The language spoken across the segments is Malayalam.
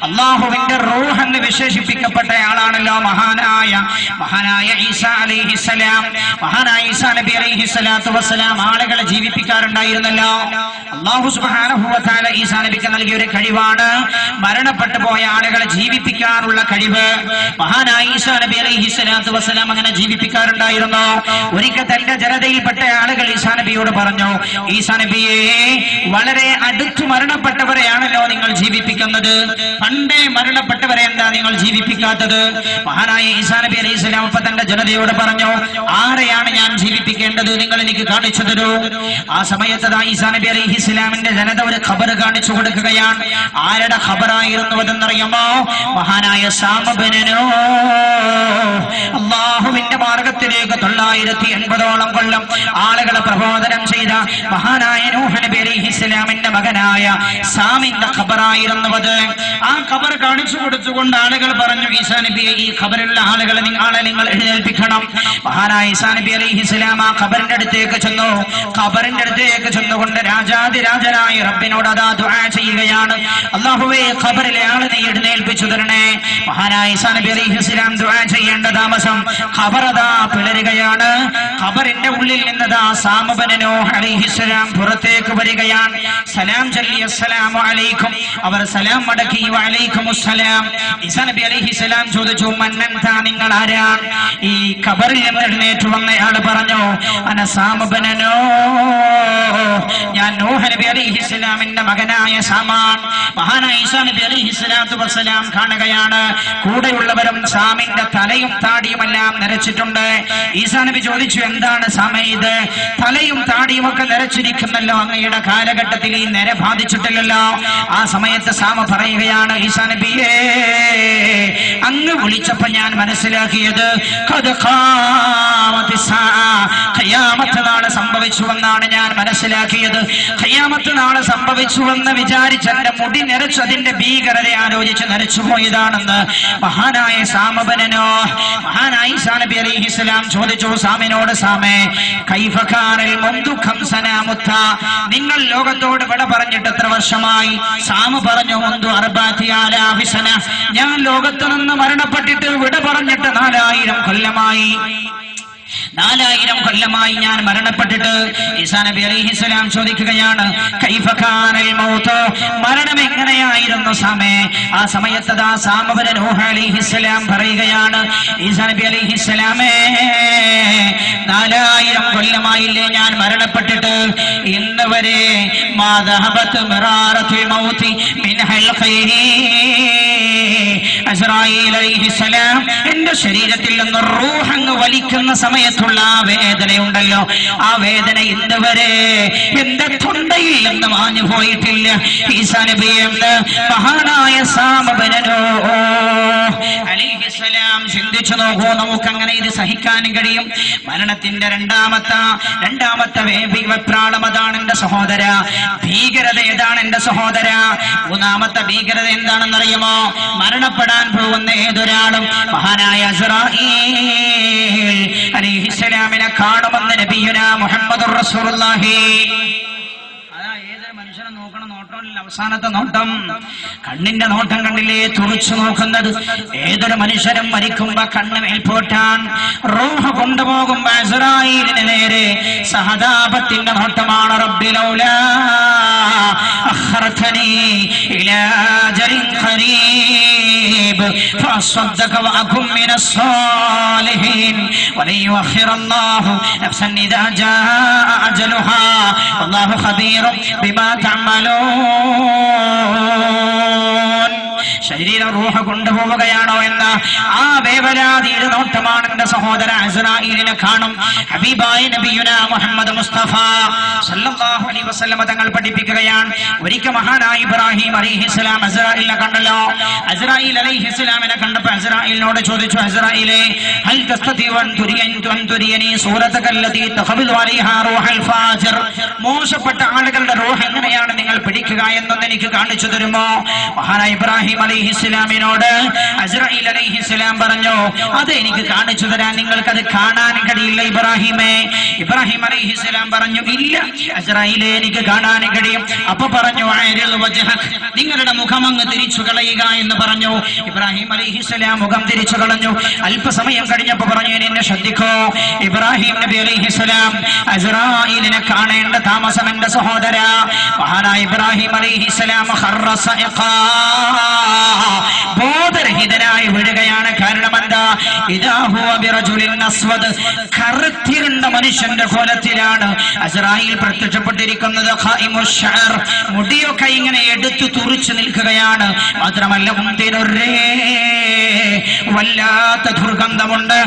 അല്ലാഹുവിന്റെ റൂഹ് എന്ന് വിശേഷിപ്പിക്കപ്പെട്ടയാളാണല്ലോ മഹാനായ ഈസാ അലൈഹിസ്സലാം. മഹാനായ ഈസാ നബി അലൈഹിസ്സലാത്തു വസ്സലാം ആളുകളെ ജീവിപ്പിക്കാറുണ്ടായിരുന്നല്ലോ. അല്ലാഹു സുബ്ഹാനഹു വ തആല ഈസാ നബിക്ക് നൽകിയ ഒരു കഴിവാണ് മരണപ്പെട്ടു പോയ ആളുകളെ ജീവിപ്പിക്കാനുള്ള കഴിവ്. മഹാനായ ഈസാ നബി അലൈഹിസ്സലാത്തു വസ്സലാം അങ്ങനെ ജീവിപ്പിക്കാറുണ്ടായിരുന്നു. ഒരിക്കൽ തന്റെ ജനതയിൽപ്പെട്ട ആളുകൾ ഈസാ നബിയോട് പറഞ്ഞു, ഈസാ നബിയെ, വളരെ അടുത്തു മരണപ്പെട്ടവരെയാണല്ലോ നിങ്ങൾ ജീവിപ്പിക്കുന്നത്, പണ്ടേ മരണപ്പെട്ടവരെ എന്താ നിങ്ങൾ ജീവിപ്പിക്കാത്തത്? മഹാനായ ഈസാ നബി അലൈഹിസ്സലാം അപ്പൊ തന്റെ ജനതയോട് പറഞ്ഞു, ആരെയാണ് ഞാൻ ജീവിപ്പിക്കേണ്ടത്, നിങ്ങൾ എനിക്ക് കാണിച്ചു തരൂ. ആ സമയത്ത് ഈസാ നബി അലൈഹിസ്സലാമിന്റെ ജനത ഒരു ഖബർ കാണിച്ചു കൊടുക്കുകയാണ്. ആരുടെ ഖബറായിരുന്നു അതെന്നറിയാമോ? മഹാനായ സാമബനോ. അല്ലാഹുവിന്റെ മാർഗത്തിലേക്ക് 980ഓളം കൊല്ലം ആളുകളെ പ്രബോധനം ചെയ്ത മഹാനായ നൂഹ് നബി അലൈഹിസ്സലാമിന്റെ മകനായ സാമിന്റെ ഖബറായിരുന്നു അത്. ആ ഖബർ കാണിച്ചു കൊടുത്തുകൊണ്ട് ആളുകൾ പറഞ്ഞു, ഈസാ നബിയെ, ഈ ഖബറിലുള്ള ആളുകളെ നിങ്ങൾ എഴുന്നേൽപ്പിക്കണം. മഹാനായ ഈസാ നബി അലൈഹിസ്സലാം ആ ഖബറിന്റെ അടുത്തേക്ക് ചെന്നു. ഖബറിന്റെ അടുത്തേക്ക് ചെന്നുകൊണ്ട് രാജാതിരാജനായ റബ്ബിനോട് അതാ ദുആ ചെയ്യുകയാണ്, അല്ലാഹുവേ, ഖബറിലെ ആളെ നീ എഴുന്നേൽപ്പിച്ചു തരണേ. മഹാനായ ഈസാ നബി അലൈഹിസ്സലാം ദുആ ചെയ്യേണ്ട താമസം ഖബർ അതാ പിളരുകയാണ്. ഖബറിന്റെ ഉള്ളിൽ നിന്നതാ സാമബന നൂഹ് അലൈഹിസ്സലാം പുറത്തേക്ക് വരികയാണ്. സലാം ചൊല്ലി, അസ്സലാമു അലൈക്കും. അവർ സലാം മടക്കി, വഅലൈക്കുമുസ്സലാം. ഈസാ നബി അലൈഹിസ്സലാം ചോദിച്ചു, മന്നൻതാ, നിങ്ങൾ ആരാണ്? ഈ ഖബറിൽ നിന്ന് എഴുന്നേറ്റ് വന്നയാൾ പറഞ്ഞു, അന സാമബന നൂഹ്, ഞാൻ നൂഹ് നബി അലൈഹിസ്സലാമിന്റെ മകനായ സാമാണ്. മഹാനായ ഈസാ നബി അലൈഹിസ്സലാത്തു വസ്സലാം കാണുകയാണ്, കൂടെയുള്ളവരും സാമിന്റെ തലയും താടിയുമെല്ലാം നരച്ചിട്ടുണ്ട്. ഈസാ നബി ചോദിച്ചു, എന്താണ് സാമേ ഇത്? തലയും താടിയും ഒക്കെ നരച്ചിരിക്കുന്നല്ലോ, അങ്ങയുടെ കാലഘട്ടത്തിൽ ഈ നര ബാധിച്ചിട്ടില്ലല്ലോ. ആ സമയത്ത് സാമ പറയുകയാണ്, ഈസാ നബിയേ, അങ്ങ് വിളിച്ചപ്പോ ഞാൻ മനസ്സിലാക്കിയത് ഖിയാമത്ത് നാളെ സംഭവിച്ചുവെന്നാണ് ഞാൻ മനസ്സിലാക്കിയത്. ഖിയാമത്ത് നാളെ സംഭവിച്ചുവെന്ന് വിചാരിച്ച് എന്റെ മുടി നരച്ചു അതിന്റെ ഭീകരത ആലോചിച്ച് നരച്ചുപോയതാണെന്ന് മഹാനായ സാമബനോ. മഹാനായ ഈസാ നബി അലൈഹിസ്സലാം ചോദിച്ചു സാമിനോട്, സാമേ, കൈഫ കാനൽ മുൻദു ഖംസന മുത്ത, നിങ്ങൾ ലോകത്തോട് വിട പറഞ്ഞിട്ട് എത്ര വർഷമായി? സാമ പറഞ്ഞു, മുൻദു 40,000 സന, ഞാൻ ലോകത്ത് നിന്ന് മരണപ്പെട്ടിട്ട് വിട പറഞ്ഞിട്ട് 4000 കൊല്ലമായി. 4000 കൊല്ലമായി ഞാൻ മരണപ്പെട്ടിട്ട്. ഈസാ നബി അലൈഹിസ്സലാം ചോദിക്കുകയാണ്, കൈഫ കാനൽ മൗത്ത്, മരണം എങ്ങനെയായിരുന്നു സാമേ? ആ സമയത്ത് സാമബന നൂഹ് അലൈഹിസ്സലാം പറയുകയാണ്, ഈസാ നബി അലൈഹിസ്സലാമേ, 4000 കൊല്ലമായില്ലേ ഞാൻ മരണപ്പെട്ടിട്ട്, ഇന്ന് വരെ മാ ദഹബത് മിറാറത്തുൽ മൗതി മിൻഹൽ ഖൈരി. അസ്റായീൽ അലൈഹിസ്സലാം എന്റെ ശരീരത്തിൽ നിന്ന് റൂഹ് അങ്ങ് വലിക്കുന്ന സമയത്തുള്ള ആ വേദനയുണ്ടല്ലോ, ആ വേദന ഇന്ന് വരെ എന്റെ തൊണ്ടയിൽ നിന്ന് മാഞ്ഞു പോയിട്ടില്ല. ഈസാ നബി എന്ന് മഹാനായ സാമബന നൂഹ് അലൈഹിസ്സലാം ചിന്തിച്ചു നോക്കൂ, നമുക്കങ്ങനെ ഇത് സഹിക്കാനും കഴിയും? മരണത്തിന്റെ രണ്ടാമത്തെ വെപ്രാളം അതാണ് എന്റെ സഹോദര. ഭീകരത ഏതാണ് എന്റെ സഹോദര? മൂന്നാമത്തെ ഭീകരത എന്താണെന്നറിയുമോ? മരണപ്പെടാൻ പോകുന്ന ഏതൊരാളും മഹാനായ അസ്റായീൽ അലൈഹിസ്സലാമിനെ കാണുമെന്ന് നബിയുനാ മുഹമ്മദുർ റസൂലുള്ളാഹി. മനുഷ്യനെ നോക്കണ നോട്ടമില്ല, അവസാനത്തെ നോട്ടം, കണ്ണിന്റെ നോട്ടം കണ്ടില്ലേ, തുറച്ചു നോക്കുന്നത്. ഏതൊരു മനുഷ്യരും മരിക്കുമ്പോ കണ്ണ് മേൽപോട്ടാൻ, റൂഹ് കൊണ്ടുപോകുമ്പോ അസ്റായീലിന് നേരെ സഹതാപത്തിന്റെ നോട്ടമാണ്. റബ്ബി ലൗലാ അഖർതനി ഇലാ അജലിൻ ഖരീബ് ഫഅസ്സദ്ദഖ വഅകും മിനസ് സാലിഹീൻ വലൻ യുഅഖിറല്ലാഹു നഫ്സൻ ഇദാ ജാഅ അജലുഹാ വല്ലാഹു ഖബീറും ബിമാ തഅമലൂൻ. ശരീരം റൂഹ് കൊണ്ടുപോവുകയാണോ എന്ന ആ വേവലാതിയുടെ നോട്ടമാണ് എന്റെ സഹോദര. അസ്റായീലിനെ കാണും. ഹബീബായ നബിയുനാ മുഹമ്മദ് മുസ്തഫ സല്ലല്ലാഹു അലൈഹി വസല്ലം തങ്ങൾ പഠിപ്പിക്കുകയാണ്, ഒരിക്കൽ മഹാനായ ഇബ്രാഹിം അലൈഹിസ്സലാം അസ്റായീലിനെ കണ്ടല്ലോ. അസ്റായീൽ അലൈഹിസ്സലാമിനെ കണ്ടപ്പോൾ അസ്റായീലിനോട് ചോദിച്ചു, അസ്റായീലേ, ഹൽ തസ്തതിഉ അൻ തുരിയനി സൂറതകല്ലതി തഖബിദു അലൈഹാ റൂഹൽ ഫാജിർ, മോശപ്പെട്ട ആളുകളുടെ റൂഹ് എങ്ങനെയാണ് നിങ്ങൾ പിടിക്കുക എന്നൊന്ന് എനിക്ക് കാണിച്ചു തരുമോ? മഹാനായ ഇബ്രാഹിം അലൈഹി അലൈഹിസ്സലാമിനോട് അസ്രായീൽ അലൈഹിസ്സലാം പറഞ്ഞു, അത് എനിക്ക് കാണിച്ചു തരാൻ നിങ്ങൾക്കത് കാണാൻ കഴിയില്ല ഇബ്രാഹിമേ. ഇബ്രാഹിം അലൈഹിസ്സലാം പറഞ്ഞു, ഇല്ല അസ്രായീലേ, എനിക്ക് കാണാൻ കഴിയും. അപ്പൊ പറഞ്ഞു, നിങ്ങളുടെ മുഖം അങ്ങ് തിരിച്ചു കളയുക എന്ന് പറഞ്ഞു. ഇബ്രാഹിം അലൈഹിസ്സലാം മുഖം തിരിച്ചു കളഞ്ഞു. അല്പസമയം കഴിഞ്ഞപ്പോ പറഞ്ഞു, ഇനി എന്നെ ശ്രദ്ധിക്കോ. ഇബ്രാഹിം നബി അലൈഹിസ്സലാം അസ്രായീലിനെ കാണേണ്ട താമസം എന്റെ സഹോദര. മഹാനായ ഇബ്രാഹിം അലൈഹിസ്സലാം ബോധരഹിതനായി വീഴുകയാണ്. കാരണം എന്താ? കറുത്തിരുണ്ട മനുഷ്യന്റെ കോലത്തിലാണ് അസ്രായീൽ പ്രത്യക്ഷപ്പെട്ടിരിക്കുന്നത്. മുടിയൊക്കെ ഇങ്ങനെ എടുത്തു തുറിച്ചു നിൽക്കുകയാണ്. മാത്രമല്ല മുന്തിനൊരേ വല്ലാത്ത ദുർഗന്ധമുണ്ട്.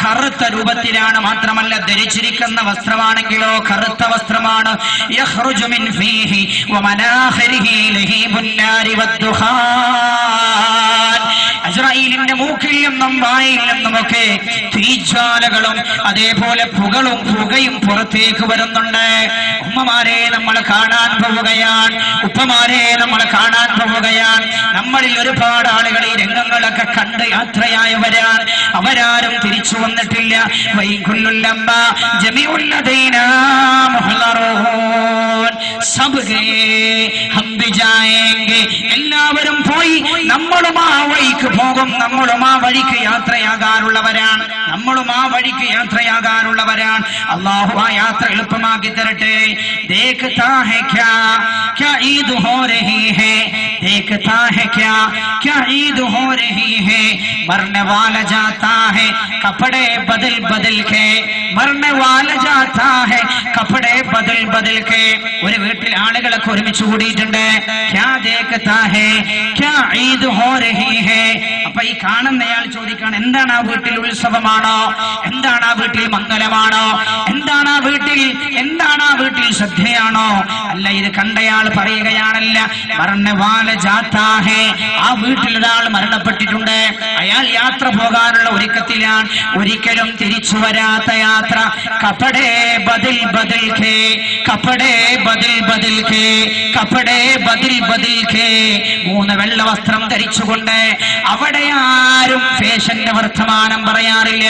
കറുത്ത രൂപത്തിലാണ്. മാത്രമല്ല ധരിച്ചിരിക്കുന്ന വസ്ത്രമാണെങ്കിലോ കറുത്ത വസ്ത്രമാണ്. യഖ്റുജു മിൻ ഫീഹി വമനാഖിരിഹി ലഹീബുൻ നാരി വദ്ദുഖാൻ. അസ്രായീലിന്റെ മൂക്കിൽ നിന്നും വായിൽ നിന്നുമൊക്കെ തീജ്വാലകളും അതേപോലെ പുകയും പുറത്തേക്ക് വരുന്നുണ്ട്. ഉമ്മമാരെ നമ്മൾ കാണാൻ പോവുകയാണ്, ഉപ്പമാരെ നമ്മൾ കാണാൻ പോവുകയാണ്. നമ്മളിൽ ഒരുപാട് ആളുകൾ ഈ രംഗങ്ങളൊക്കെ കണ്ട് യാത്രയായവരാണ്. അവരാരും തിരിച്ചു വന്നിട്ടില്ല. എല്ലാവരും പോയി, നമ്മളും ആ വഴിക്ക് പോകും. നമ്മളും ആ വഴിക്ക് യാത്രയാകാറുള്ളവരാണ്. അള്ളാഹു ആ യാത്ര എളുപ്പമാക്കി തരട്ടെ. देखता है क्या ईद हो रही है, देखता है क्या ईद हो रही है. मरने वाला जाता है कपड़े बदल बदल के, मरने वाला जाता है कपड़े बदल बदल के. ഒരു വീട്ടിൽ ആളുകളൊക്കെ ഒരുമിച്ച് കൂടിയിട്ടുണ്ട്. क्या देखता है क्या ईद हो रही है. അപ്പൊ ഈ കാണുന്നയാൾ ചോദിക്കാണ്, എന്താണ് ആ വീട്ടിൽ ഉത്സവമാണോ, എന്താണ് ആ വീട്ടിൽ മംഗലമാണോ, എന്താണ് ആ വീട്ടിൽ ശ്രദ്ധയാണോ? അല്ല, ഇത് കണ്ടയാൾ പറയുകയാണല്ല, മറന്ന വാല ജാത്താഹേ, ആ വീട്ടിൽ ഒരാൾ മരണപ്പെട്ടിട്ടുണ്ട്. അയാൾ യാത്ര പോകാനുള്ള ഒരുക്കത്തിലാണ്. ഒരിക്കലും തിരിച്ചു വരാത്ത യാത്ര. കപടേ ബദിൽ ബദിൽ ഖേ, കപടേ ബദിൽ ബദിൽ ഖേ, കപടേ ബദിൽ ബദിൽ ഖേ. 3 വെള്ള വസ്ത്രം ധരിച്ചുകൊണ്ട്. അവിടെ ആരും ഫാഷന്റെ വർത്തമാനം പറയാറില്ല.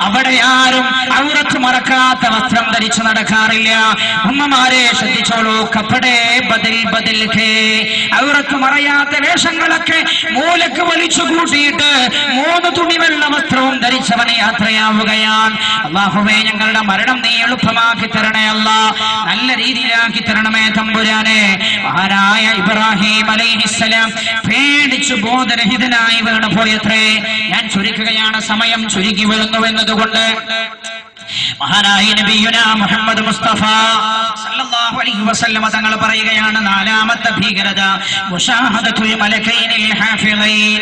അവിടെ ആരും ഔറത്ത് മറക്കാത്ത വസ്ത്രം ധരിച്ചു നടക്കാറില്ല. ഉമ്മമാരെ ശ്രദ്ധിച്ചോളൂ. കപടേ ബദിൽ ബദിൽ ഖേ, ഔറത്ത് മറയാത്ത വേഷങ്ങളൊക്കെ മൂലക്ക് വലിച്ചു കൂട്ടിയിട്ട് 3 തുണി വെള്ള വസ്ത്രവും ധരിച്ചവനെ യാത്രയാവുകയാണ്. അല്ലാഹുവേ, ഞങ്ങളുടെ മരണം നീ എളുപ്പമാക്കി തരണേ അല്ലാ, നല്ല രീതിയിലാക്കി തരണമേ തമ്പുരാനെ. മഹാനായ ഇബ്രാഹിം അലൈഹിസ്സലാം പേടിച്ചു ബോധരഹിതനായി വീണു പോയത്രേ. ഞാൻ ചുരുക്കുകയാണ്, സമയം ചുരുക്കി വരുന്നു എന്നതുകൊണ്ട്. മഹാനായ നബിയുനാ മുഹമ്മദ് മുസ്തഫ സല്ലല്ലാഹു അലൈഹി വസല്ലം തങ്ങൾ പറയുകയാണ്, 4ാമത്തെ ഭീകരത മുശാഹദത്തുൽ മലക്കൈനിൽ ഹാഫിളൈൻ.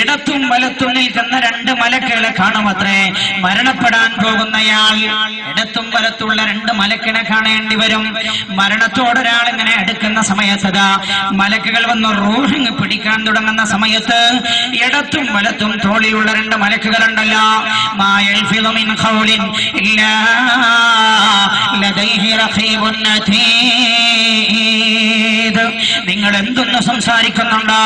ഇടത്തും വലത്തും നിൽക്കുന്ന 2 മലക്കുകളെ കാണുമത്രേ. മരണപ്പെടാൻ പോകുന്നയാൾ ഇടത്തും വലത്തുള്ള 2 മലക്കിനെ കാണേണ്ടി വരും. മരണത്തോടൊരാൾ ഇങ്ങനെ അടുക്കുന്ന സമയത്ത് മലക്കുകൾ വന്ന് റൂഹിങ് പിടിക്കാൻ തുടങ്ങുന്ന സമയത്ത് ഇടത്തും വലത്തും തോളിലുള്ള 2 മലക്കുകളുണ്ടല്ലോ. മാ യൽഫിദു മിൻ ഖൗലിൻ ഇല്ലാ ലദൈഹി റഖീബുൻ അതീദ്. നിങ്ങൾ എന്തൊന്ന് സംസാരിക്കുന്നുണ്ടോ,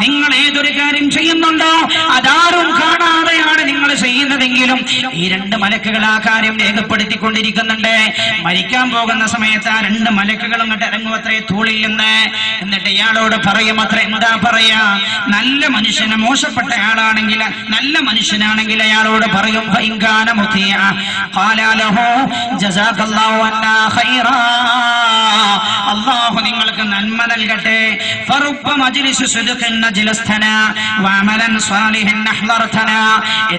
നിങ്ങൾ ഏതൊരു കാര്യം ചെയ്യുന്നുണ്ടോ, അതാരും കാണാതെയാണ് നിങ്ങൾ ചെയ്യുന്നതെങ്കിലും ഈ 2 മലക്കുകൾ ആ കാര്യം രേഖപ്പെടുത്തിക്കൊണ്ടിരിക്കുന്നുണ്ട്. മരിക്കാൻ പോകുന്ന സമയത്ത് ആ 2 മലക്കുകളും ഇങ്ങോട്ട് ഇറങ്ങും അത്രേ തോളിൽ നിന്ന്. എന്നിട്ട് ഇയാളോട് പറയും അത്രേ. എന്താ പറയാ? നല്ല മനുഷ്യന്, മോശപ്പെട്ട ആളാണെങ്കിൽ, നല്ല മനുഷ്യനാണെങ്കിൽ അയാളോട് പറയും, ഫൈൻകാന മുതിയ ഖാല ലഹു ജസാകല്ലാഹു അന്നാ ഖൈറാ, അല്ലാഹു നിങ്ങൾക്ക് നന്മ നൽകട്ടെ. ഫറുബ്ബ മജ്ലിസു സിദ്ഖിൻ നജ്ലസ്തനാ വഅമലൻ സാലിഹൻ അഹ്ദർതനാ.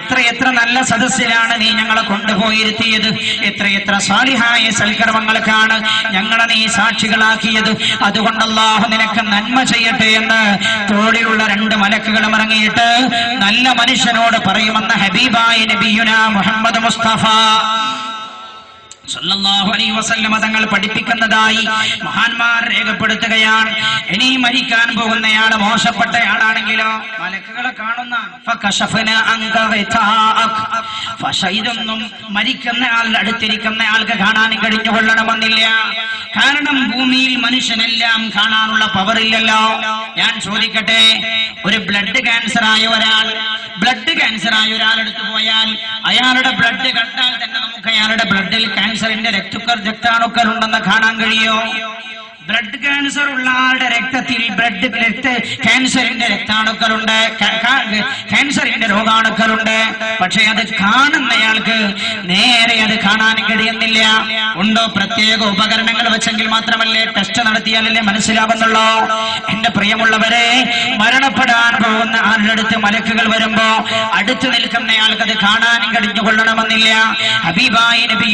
എത്ര നല്ല സദസ്സിലാണ് നീ ഞങ്ങളെ കൊണ്ടുപോയിരുത്തിയത്, എത്ര സാലിഹായ സൽക്കർമ്മങ്ങൾക്കാണ് ഞങ്ങളെ നീ സാക്ഷികളാക്കിയത്. അതുകൊണ്ട് അല്ലാഹു നിനക്ക് നന്മ ചെയ്യട്ടെ എന്ന് തോളിലുള്ള 2 മലക്കുകളും ഇറങ്ങിയിട്ട് നല്ല മനുഷ്യനോട് പറയുമെന്ന് ഹബീബായ നബിയുനാ മുഹമ്മദ് മുസ്തഫ സല്ലല്ലാഹു അലൈഹി വസല്ലമ തങ്ങൾ പഠിപ്പിക്കുന്നതായി മഹാന്മാർ രേഖപ്പെടുത്തുകയാണ്. ഇനി മരിക്കാൻ പോകുന്നയാൾ മോശപ്പെട്ടയാളാണെങ്കിലോ മലക്കുകളെ കാണുന്ന ഇതൊന്നും മരിക്കുന്ന ആളുടെ അടുത്തിരിക്കുന്ന ആൾക്ക് കാണാനും കഴിഞ്ഞുകൊള്ളണമെന്നില്ല. കാരണം ഭൂമിയിൽ മനുഷ്യനെല്ലാം കാണാനുള്ള പവർ ഇല്ലല്ലോ. ഞാൻ ചോദിക്കട്ടെ, ഒരു ബ്ലഡ് ക്യാൻസർ ആയ ഒരാളെടുത്ത് പോയാൽ അയാളുടെ ബ്ലഡ് കണ്ടാൽ തന്നെ നമുക്ക് അയാളുടെ ബ്ലഡിൽ ക്യാൻസറിന്റെ രക്താണുക്കൾ ഉണ്ടെന്ന് കാണാൻ കഴിയോ? ബ്ലഡ് ക്യാൻസർ ഉള്ള ആളുടെ രക്തത്തിൽ ക്യാൻസറിന്റെ രക്താണുക്കളുണ്ട്, ക്യാൻസറിന്റെ രോഗാണുക്കളുണ്ട്. പക്ഷെ അത് കാണുന്നയാൾക്ക് നേരെ അത് കാണാനും കഴിയുന്നില്ല. ഉണ്ടോ? പ്രത്യേക ഉപകരണങ്ങൾ വെച്ചെങ്കിൽ മാത്രമല്ലേ, ടെസ്റ്റ് നടത്തിയാലല്ലേ മനസ്സിലാകുന്നുള്ളൂ. എന്റെ പ്രിയമുള്ളവരെ, മരണപ്പെടാൻ പോകുന്ന ആളുടെ അടുത്ത് മലക്കുകൾ വരുമ്പോ അടുത്ത് നിൽക്കുന്നയാൾക്ക് അത് കാണാനും കഴിഞ്ഞുകൊള്ളണമെന്നില്ല. ഹബീബായ നബി